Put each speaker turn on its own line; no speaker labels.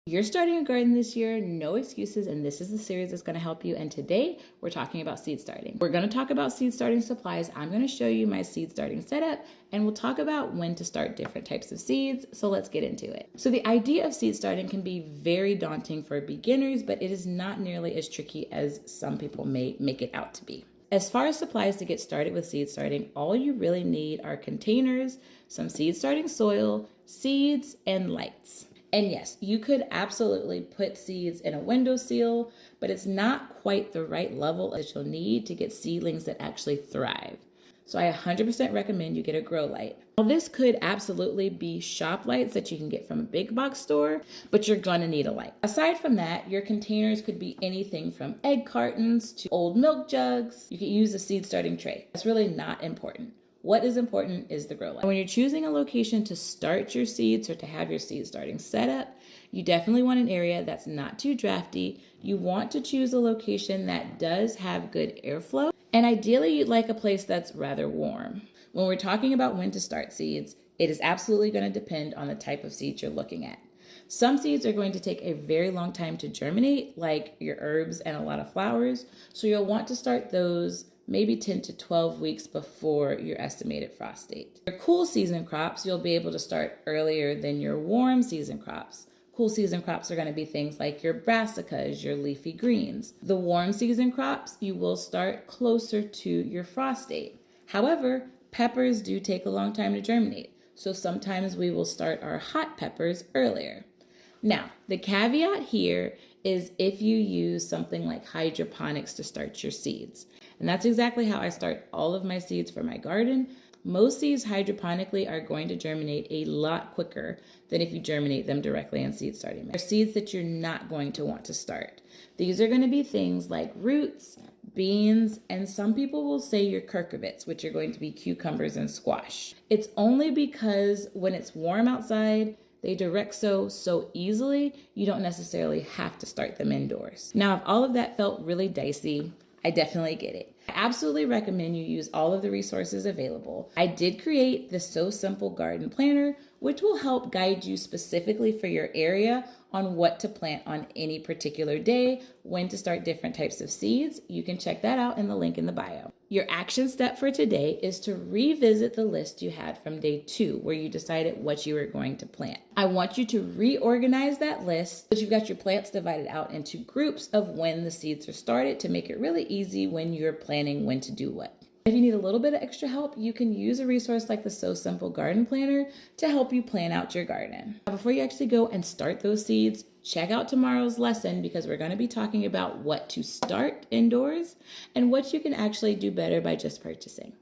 You're starting a garden this year, no excuses, and this is the series that's going to help you. And today we're talking about seed starting. We're going to talk about seed starting supplies. I'm going to show you my seed starting setup, and we'll talk about when to start different types of seeds. So let's get into it. So the idea of seed starting can be very daunting for beginners, but it is not nearly as tricky as some people may make it out to be. As far as supplies to get started with seed starting, all you really need are containers, some seed starting soil, seeds, and lights. And yes, you could absolutely put seeds in a windowsill, but it's not quite the right level that you'll need to get seedlings that actually thrive. So I 100% recommend you get a grow light. Now this could absolutely be shop lights that you can get from a big box store, but you're gonna need a light. Aside from that, your containers could be anything from egg cartons to old milk jugs. You could use a seed starting tray. That's really not important. What is important is the grow light. When you're choosing a location to start your seeds or to have your seed starting set up, you definitely want an area that's not too drafty. You want to choose a location that does have good airflow, and ideally you'd like a place that's rather warm. When we're talking about when to start seeds, it is absolutely going to depend on the type of seeds you're looking at. Some seeds are going to take a very long time to germinate, like your herbs and a lot of flowers, so you'll want to start those maybe 10 to 12 weeks before your estimated frost date. Your cool season crops, you'll be able to start earlier than your warm season crops. Cool season crops are going to be things like your brassicas, your leafy greens. The warm season crops, you will start closer to your frost date. However, peppers do take a long time to germinate, so sometimes we will start our hot peppers earlier. Now, the caveat here is if you use something like hydroponics to start your seeds. And that's exactly how I start all of my seeds for my garden. Most seeds hydroponically are going to germinate a lot quicker than if you germinate them directly in seed starting. There are seeds that you're not going to want to start. These are going to be things like roots, beans, and some people will say your cucurbits, which are going to be cucumbers and squash. It's only because when it's warm outside, they direct sow so easily, you don't necessarily have to start them indoors. Now, if all of that felt really dicey, I definitely get it. I absolutely recommend you use all of the resources available. I did create the So Simple Garden Planner, which will help guide you specifically for your area on what to plant on any particular day, when to start different types of seeds. You can check that out in the link in the bio. Your action step for today is to revisit the list you had from day 2 where you decided what you were going to plant. I want you to reorganize that list so that you've got your plants divided out into groups of when the seeds are started to make it really easy when you're planning when to do what. If you need a little bit of extra help, you can use a resource like the So Simple Garden Planner to help you plan out your garden. Now, before you actually go and start those seeds, check out tomorrow's lesson because we're going to be talking about what to start indoors and what you can actually do better by just purchasing.